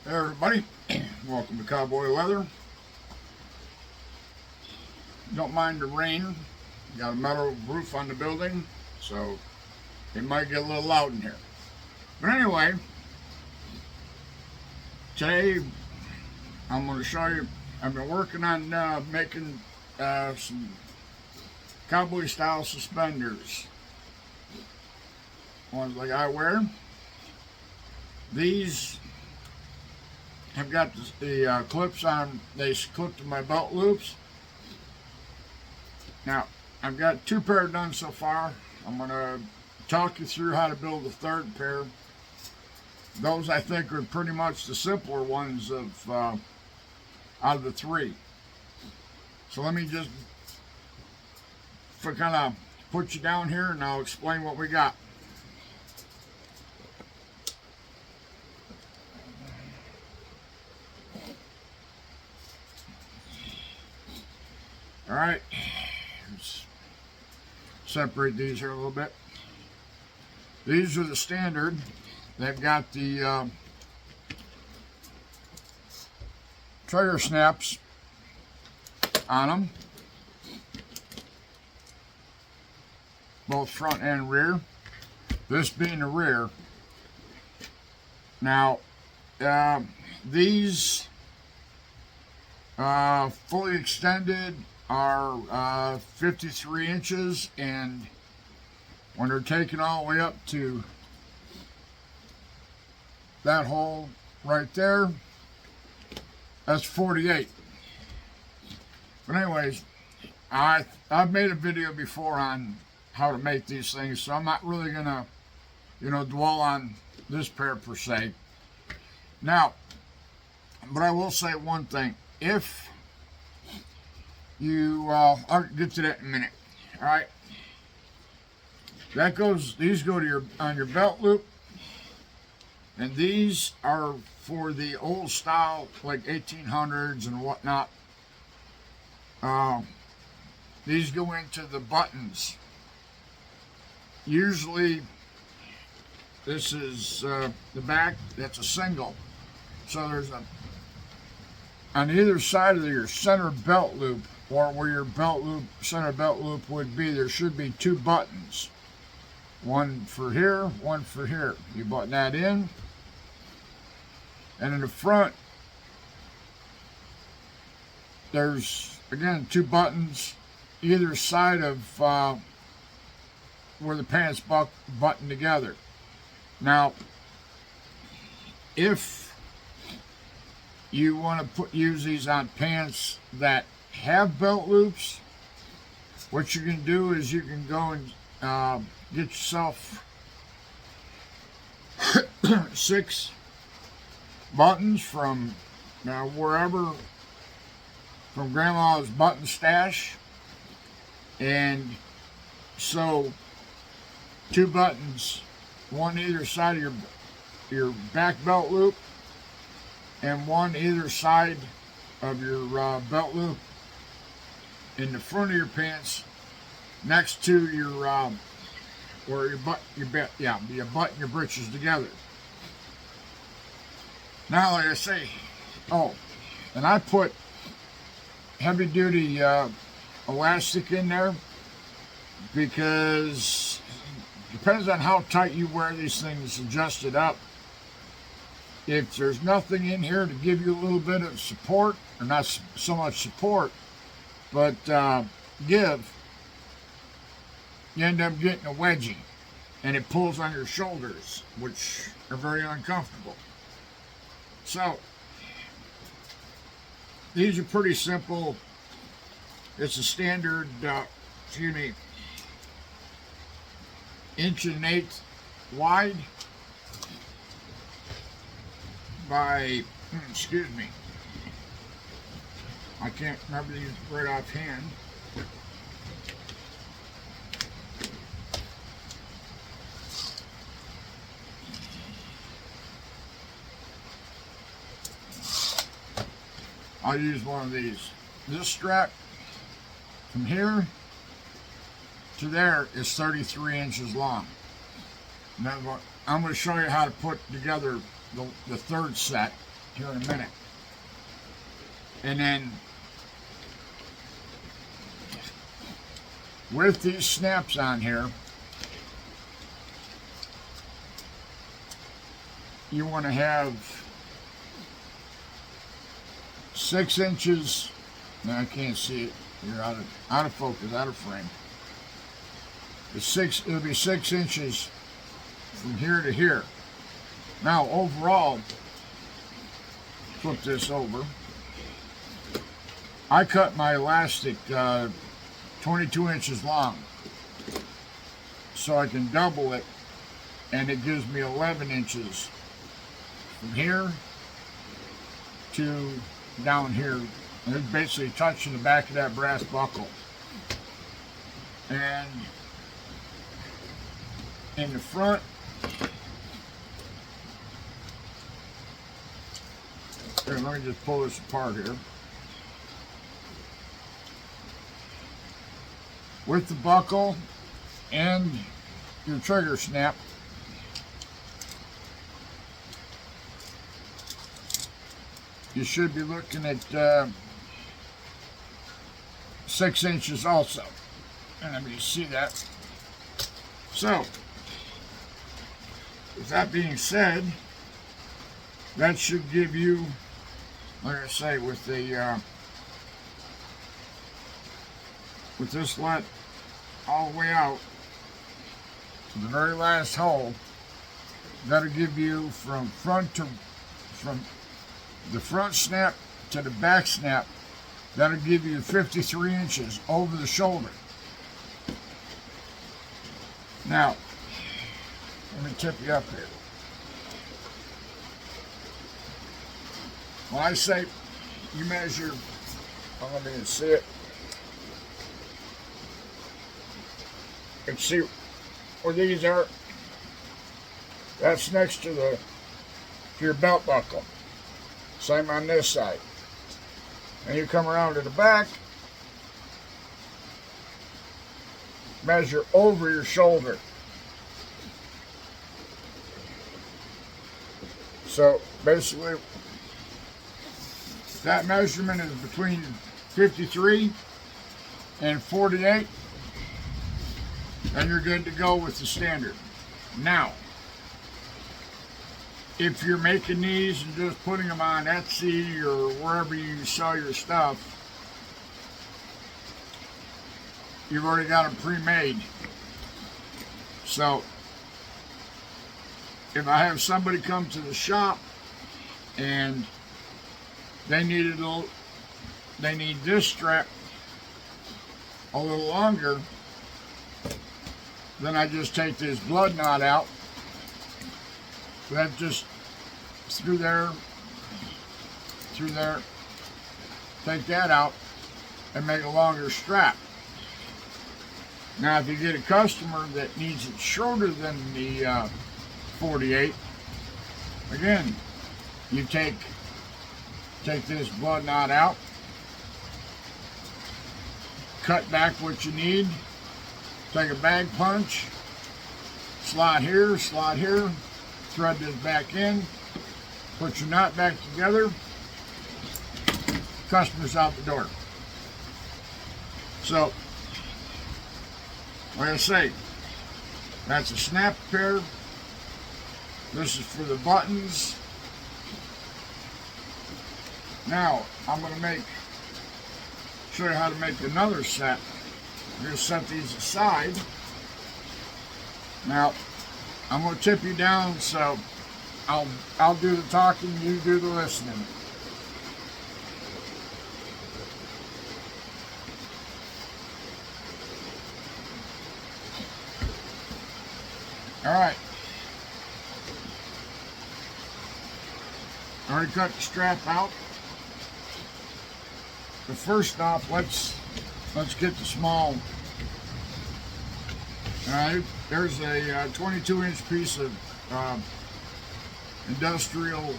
Hey everybody, welcome to Cowboy Leather. Don't mind the rain. Got a metal roof on the building, so it might get a little loud in here. But anyway, today I'm going to show you, I've been working on making some cowboy style suspenders. Ones like I wear. These have got the clips on, they clip to my belt loops. Now, I've got two pair done so far. I'm going to talk you through how to build the third pair. Those I think are pretty much the simpler ones of out of the three. So let me just kind of put you down here and I'll explain what we got. All right, let's separate these here a little bit. These are the standard. They've got the trigger snaps on them, both front and rear. This being the rear. Now, these fully extended are 53 inches, and when they're taken all the way up to that hole right there, that's 48. But anyways, I've made a video before on how to make these things, so I'm not really gonna dwell on this pair per se. Now, but I will say one thing. If you, I'll get to that in a minute. All right, these go to on your belt loop, and these are for the old style, like 1800s and whatnot. These go into the buttons. Usually, this is the back. That's a single. So there's on either side of your center belt loop, or where your center belt loop would be, there should be two buttons. One for here, one for here. You button that in. And in the front, there's, again, two buttons either side of where the pants button together. Now, if you want to use these on pants that have belt loops, what you can do is you can go and get yourself 6 buttons from wherever, from Grandma's button stash, and sew 2 buttons, one either side of your back belt loop, and one either side of your belt loop in the front of your pants, next to your where you button your britches together. Now, like I say, and I put heavy duty elastic in there, because depends on how tight you wear these things adjusted up. If there's nothing in here to give you a little bit of support, or not so much support, but give, you end up getting a wedgie, and it pulls on your shoulders, which are very uncomfortable. So, these are pretty simple. It's a standard, 1 1/8 wide by, I can't remember these right offhand. I'll use one of these. This strap from here to there is 33 inches long. Now I'm going to show you how to put together the third set here in a minute. And then with these snaps on here, you want to have 6 inches. No, I can't see it. You're out of focus, out of frame. It'll be 6 inches from here to here. Now overall, flip this over. I cut my elastic 22 inches long, so I can double it, and it gives me 11 inches from here to down here. And it's basically touching the back of that brass buckle. And in the front, here, let me just pull this apart here. With the buckle and your trigger snap, you should be looking at 6 inches also. And let me see that. So, with that being said, that should give you, like I say, with the with this let all the way out to the very last hole, that'll give you from the front snap to the back snap, that'll give you 53 inches over the shoulder. Now, let me tip you up here. When I say you measure, let me see it. And see where these are. That's next to your belt buckle. Same on this side. And you come around to the back, measure over your shoulder. So basically, that measurement is between 53 and 48, and you're good to go with the standard. Now, if you're making these and just putting them on Etsy or wherever you sell your stuff, you've already got them pre-made. So, if I have somebody come to the shop and they need this strap a little longer, then I just take this blood knot out. That just through there, take that out and make a longer strap. Now if you get a customer that needs it shorter than the 48, again, you take this blood knot out, cut back what you need, take a bag punch, slide here, thread this back in, put your knot back together, customer's out the door. So, like I say, that's a snap pair. This is for the buttons. Now, I'm going to show you how to make another set. I'm going to set these aside. Now, I'm going to tip you down, so I'll do the talking, you do the listening. All right. I already cut the strap out. But first off, let's get the small. All right, there's a 22-inch piece of industrial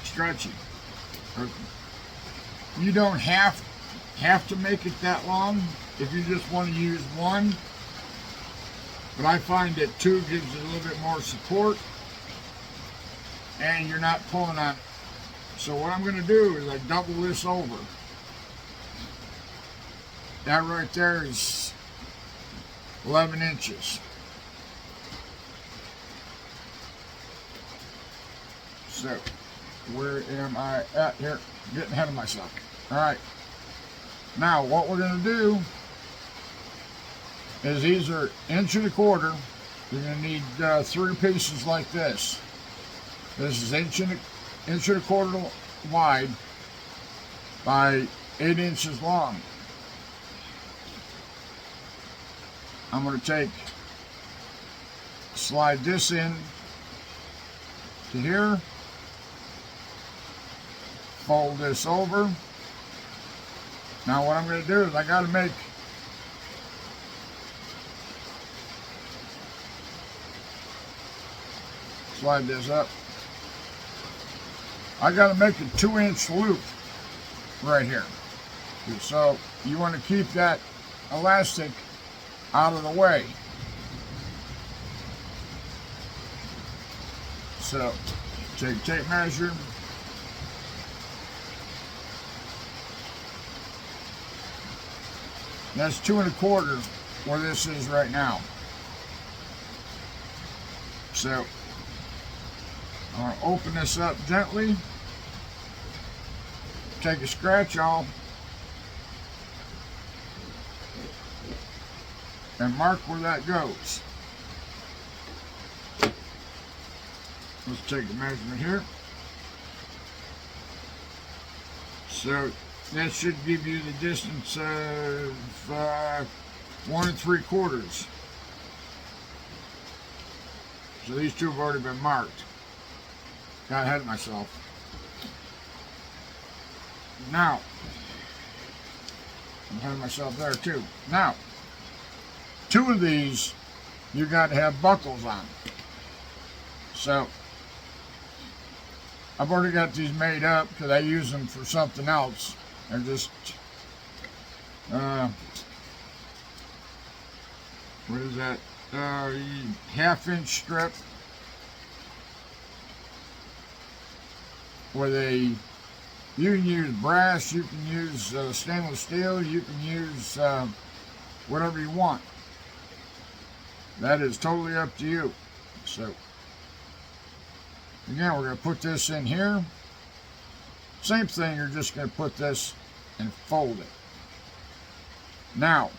stretching. You don't have to make it that long if you just want to use one. But I find that 2 gives it a little bit more support, and you're not pulling on So what I'm going to do is I double this over. That right there is 11 inches. So where am I at here? Getting ahead of myself. All right. Now what we're going to do is these are 1.25 inches. You're going to need 3 pieces like this. This is 1.25 inches wide by 8 inches long. I'm going to slide this in to here, fold this over. Now what I'm going to do is I got to slide this up. I got to make a 2-inch loop right here. So you want to keep that elastic out of the way. So take tape measure. That's 2.25 where this is right now. So I'm going to open this up gently, take a scratch off, and mark where that goes. Let's take the measurement here. So that should give you the distance of 1 3/4. So these two have already been marked. Got ahead of myself. Now, I'm ahead of myself there too. Now, 2 of these you got to have buckles on. So I've already got these made up because I use them for something else. They're just what is that? 1/2 inch strip where you can use brass, you can use stainless steel, you can use whatever you want. That is totally up to you. So again, we're going to put this in here. Same thing, you're just going to put this and fold it. Now,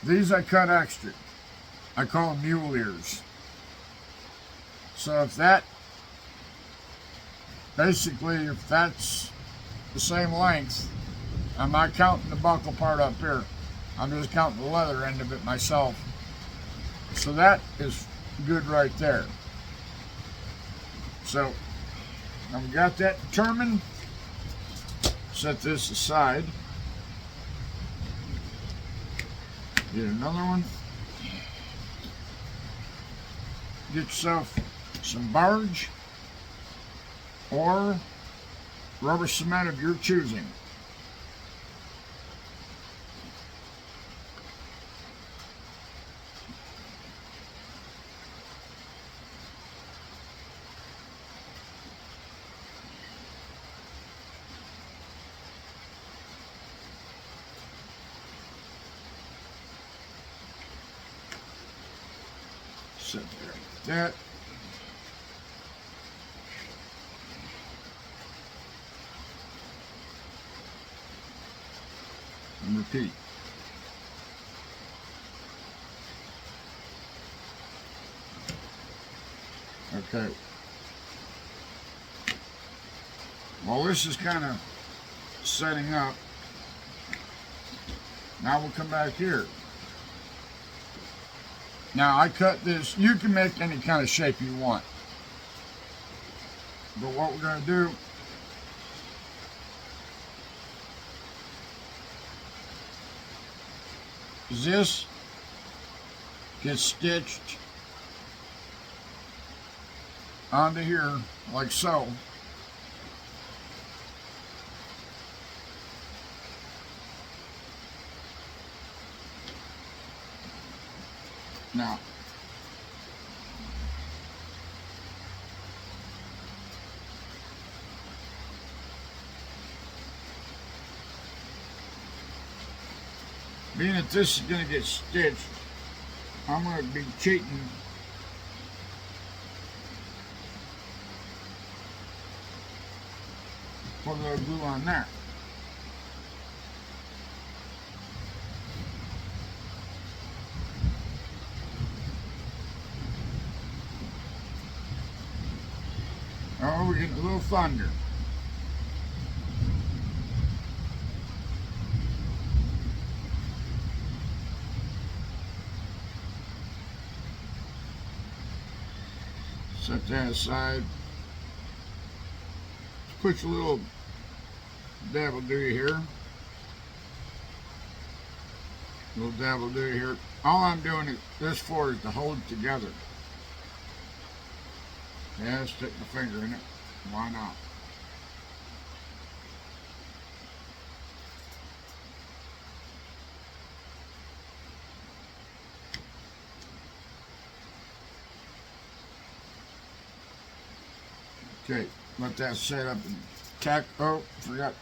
these I cut extra. I call them mule ears. So if that's the same length, I'm not counting the buckle part up here. I'm just counting the leather end of it myself. So that is good right there. So I've got that determined. Set this aside. Get another one. Get yourself some Barge or rubber cement of your choosing. Sit there like that. And repeat. Okay. Well, this is kind of setting up. Now we'll come back here. Now I cut this, you can make any kind of shape you want. But what we're going to do is this gets stitched onto here like so. Now, being that this is going to get stitched, I'm going to be cheating. Put a little glue on there. Oh, we're getting a little thunder. Set that aside. Put your little dabble do here. Little dabble do here. All I'm doing is this for is to hold it together. Yeah, stick my finger in it. Why not? Okay, let that set up and tack. Oh, forgot.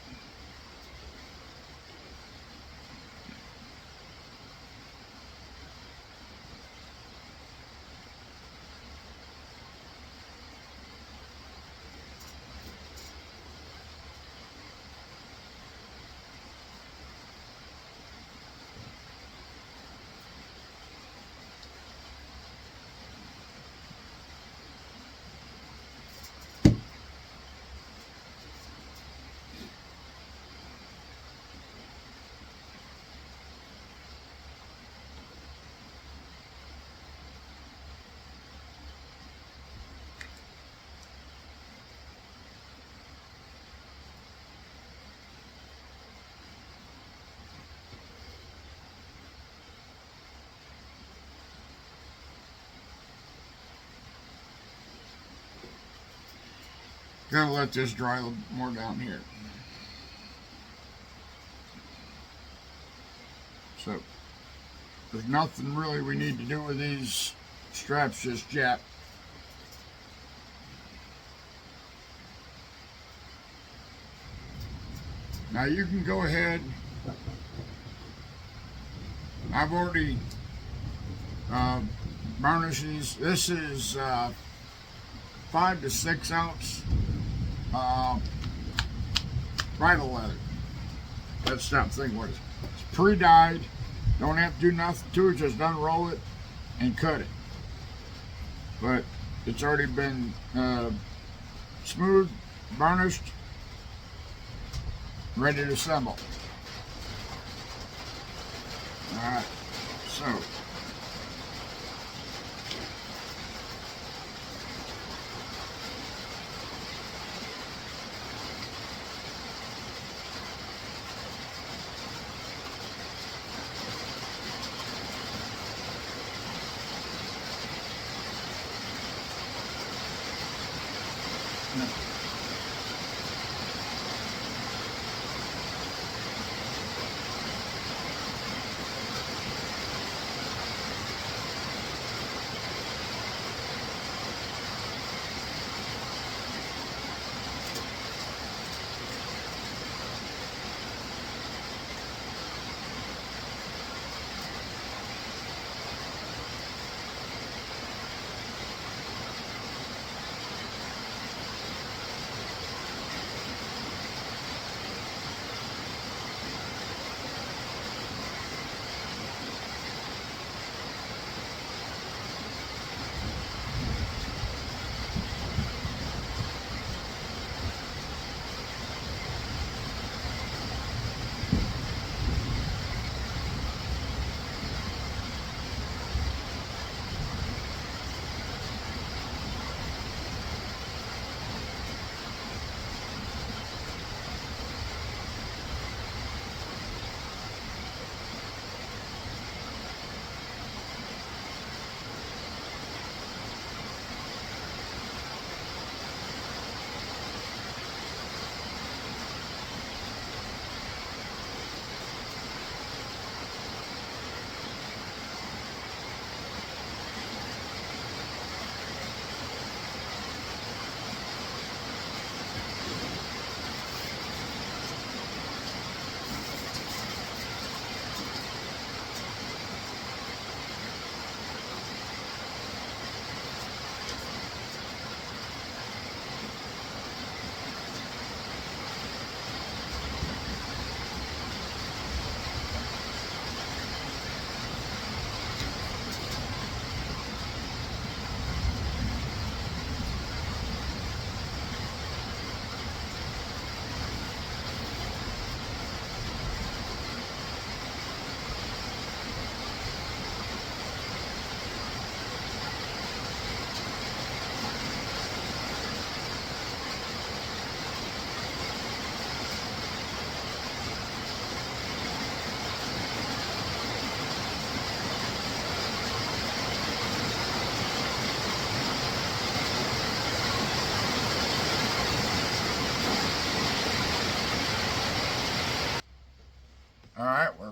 Gotta let this dry a little more down here. So, there's nothing really we need to do with these straps just yet. Now you can go ahead. I've already varnished these. This is 5 to 6 ounce bridal leather. That's that thing what it is. It's pre-dyed. Don't have to do nothing to it, just unroll it and cut it. But it's already been smooth, varnished, ready to assemble. Alright, so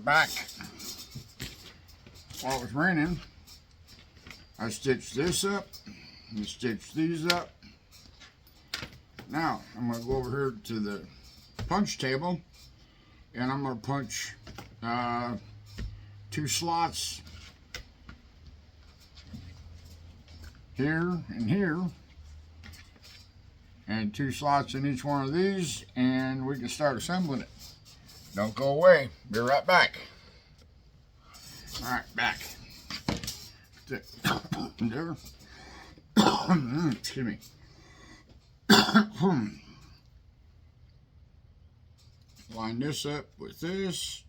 back. While it was raining, I stitched this up and stitched these up. Now I'm going to go over here to the punch table and I'm going to punch 2 slots here and here, and 2 slots in each one of these, and we can start assembling it. Don't go away. Be right back. All right, back. There. Excuse me. Line this up with this.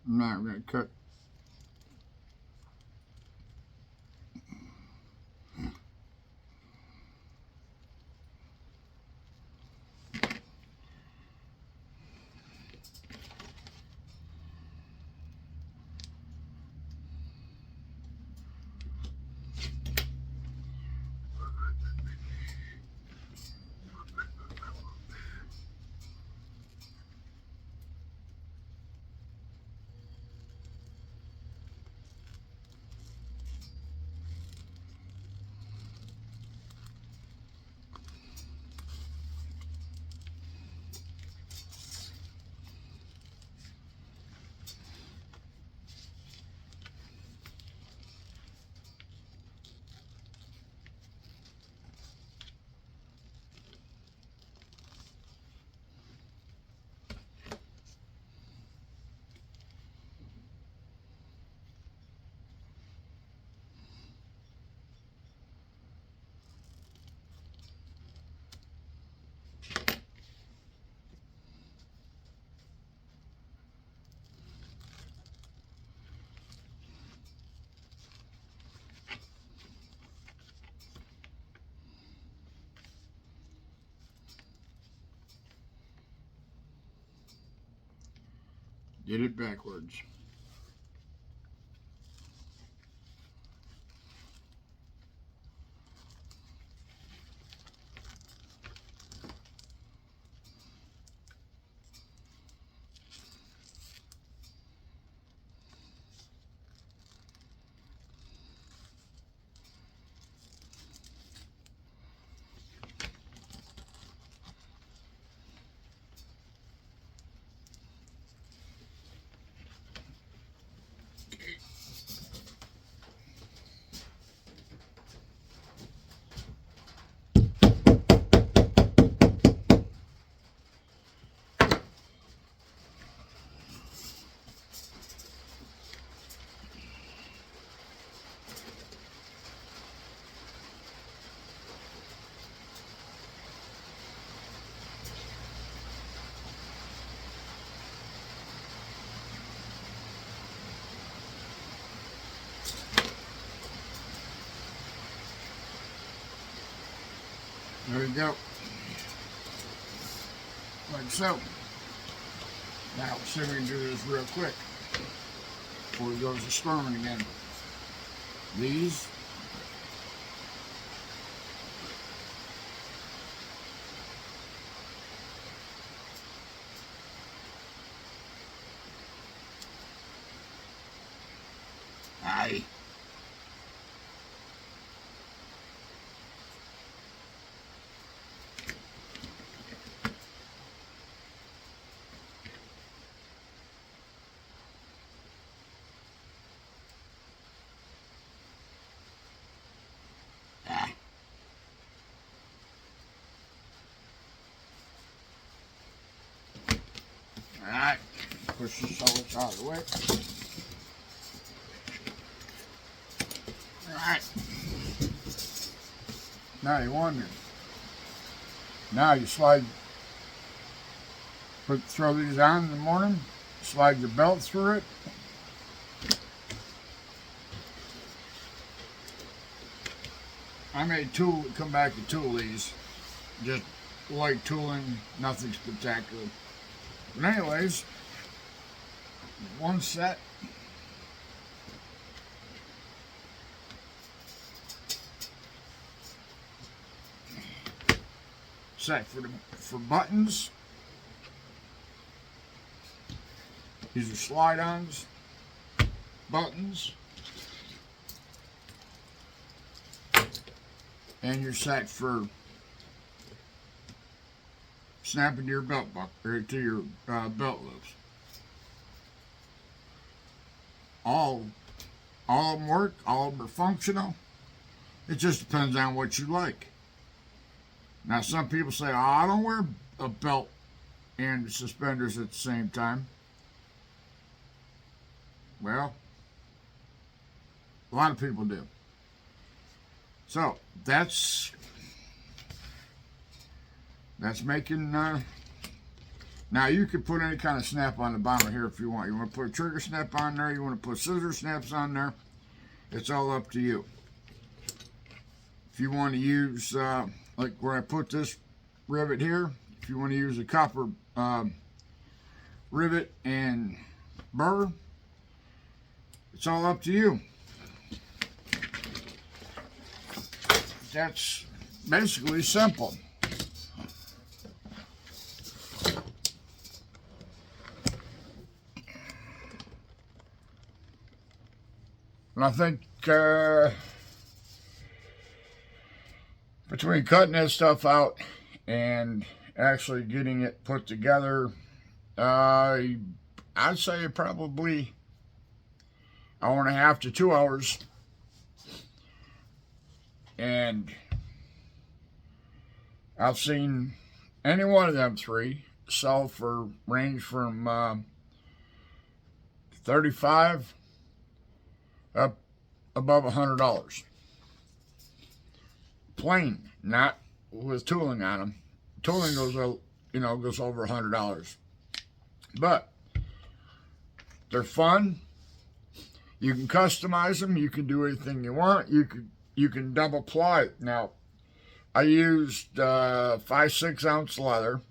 Now we're going to cut did it backwards. There you go. Like so. Now, let's see if we can do this real quick before he goes to storming again. These. Aye. Alright, push this all out of the way. Alright. Now you wonder. Now you throw these on in the morning, slide your belt through it. I made come back to tool these. Just light tooling, nothing spectacular. But anyways, one set. Set for buttons. These are slide-ons, buttons, and your set for snapping to your belt buckle or to your belt loops. All of them work. All of them are functional. It just depends on what you like. Now, some people say, "Oh, I don't wear a belt and suspenders at the same time." Well, a lot of people do. So that's making. Now you can put any kind of snap on the bottom here if you want. You want to put a trigger snap on there. You want to put scissor snaps on there. It's all up to you. If you want to use like where I put this rivet here, if you want to use a copper rivet and burr, it's all up to you. That's basically simple. And I think between cutting that stuff out and actually getting it put together, I'd say probably 1.5 to 2 hours. And I've seen any one of them three sell for range from $35 up above $100. Plain, not with tooling on them. Tooling goes, goes over $100. But they're fun. You can customize them. You can do anything you want. You can double ply it. Now, I used 5/6 ounce leather.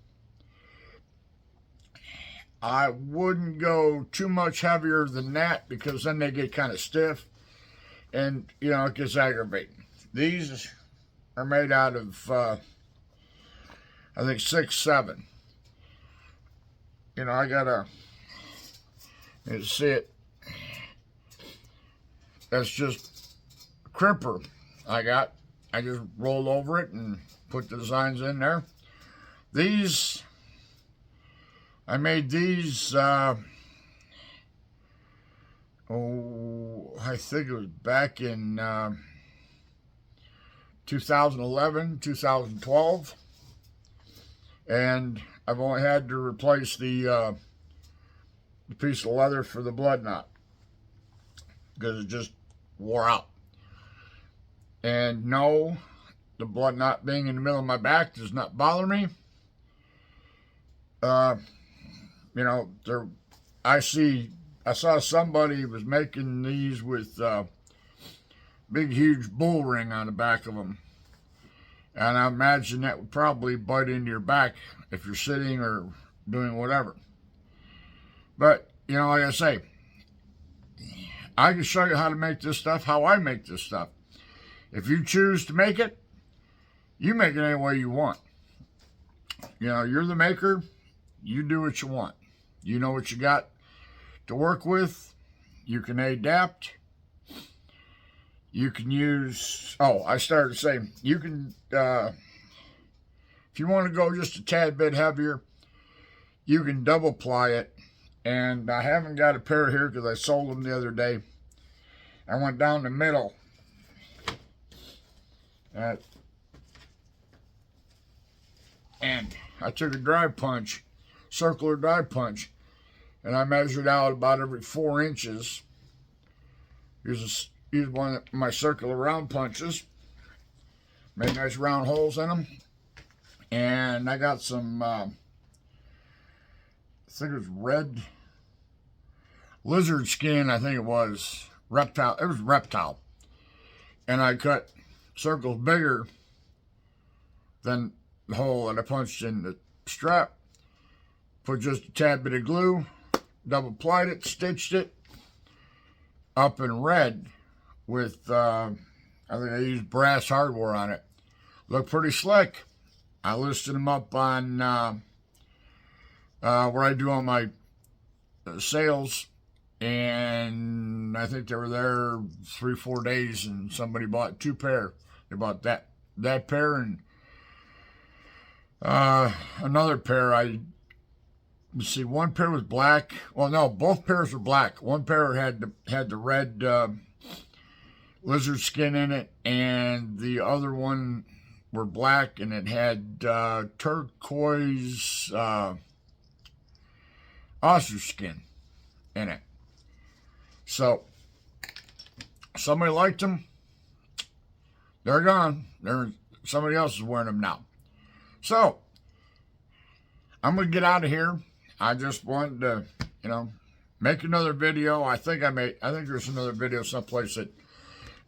I wouldn't go too much heavier than that because then they get kind of stiff and, it gets aggravating. These are made out of, I think 6/7. I gotta, you see it. That's just a crimper I just rolled over it and put the designs in there. These, I made these, I think it was back in 2011, 2012. And I've only had to replace the piece of leather for the blood knot because it just wore out. And no, the blood knot being in the middle of my back does not bother me. I saw somebody was making these with big, huge bull ring on the back of them. And I imagine that would probably bite into your back if you're sitting or doing whatever. But, like I say, I can show you how to make this stuff, how I make this stuff. If you choose to make it, you make it any way you want. You're the maker. You do what you want. You know what you got to work with. You can adapt. You can use, I started saying, you can, if you want to go just a tad bit heavier, you can double ply it. And I haven't got a pair here because I sold them the other day. I went down the middle. And I took a drive punch, circular drive punch, and I measured out about every 4 inches. Use one of my circular round punches. Made nice round holes in them. And I got some, I think it was red lizard skin, I think it was. Reptile, it was reptile. And I cut circles bigger than the hole that I punched in the strap. Put just a tad bit of glue, double plied it, stitched it up in red with, I think I used brass hardware on it. Looked pretty slick. I listed them up on where I do all my sales, and I think they were there 3-4 days, and somebody bought 2 pair. They bought that pair and another pair. Let's see, one pair was black. Well, no, both pairs were black. One pair had the red lizard skin in it, and the other one were black, and it had turquoise ostrich skin in it. So somebody liked them. They're gone. Somebody else is wearing them now. So I'm gonna get out of here. I just wanted to, make another video. I think there's another video someplace that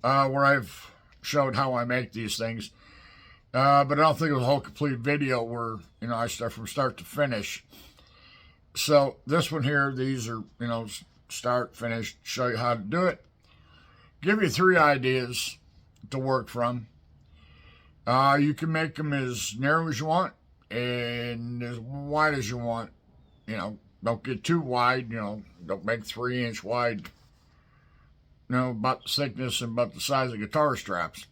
where I've showed how I make these things. But I don't think it was a whole complete video where, I start from start to finish. So this one here, these are, start, finish, show you how to do it. Give you 3 ideas to work from. You can make them as narrow as you want and as wide as you want. Don't get too wide, don't make 3-inch wide, about the thickness and about the size of guitar straps.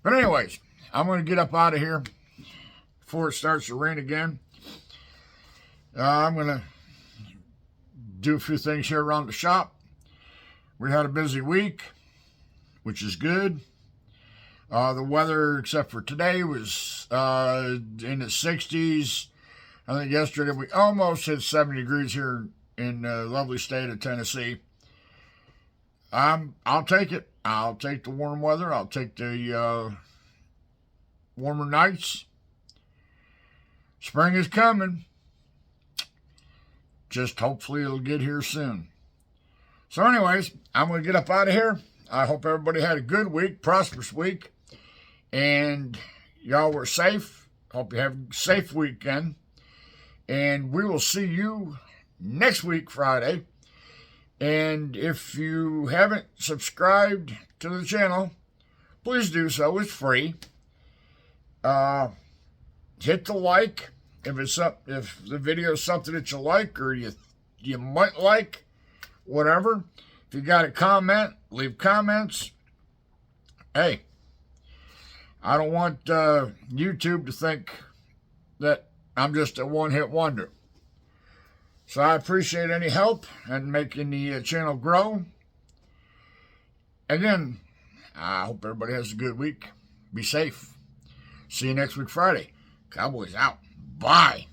But anyways, I'm going to get up out of here before it starts to rain again. I'm going to do a few things here around the shop. We had a busy week, which is good. The weather, except for today, was in the 60s. I think yesterday we almost hit 70 degrees here in the lovely state of Tennessee. I'll take it. I'll take the warm weather. I'll take the warmer nights. Spring is coming. Just hopefully it'll get here soon. So anyways, I'm going to get up out of here. I hope everybody had a good week, prosperous week. And y'all were safe. Hope you have a safe weekend. And we will see you next week, Friday. And if you haven't subscribed to the channel, please do so. It's free. Hit the like if the video is something that you like or you might like, whatever. If you got a comment, leave comments. Hey, I don't want YouTube to think that I'm just a one-hit wonder. So I appreciate any help in making the channel grow. Again, I hope everybody has a good week. Be safe. See you next week, Friday. Cowboys out. Bye.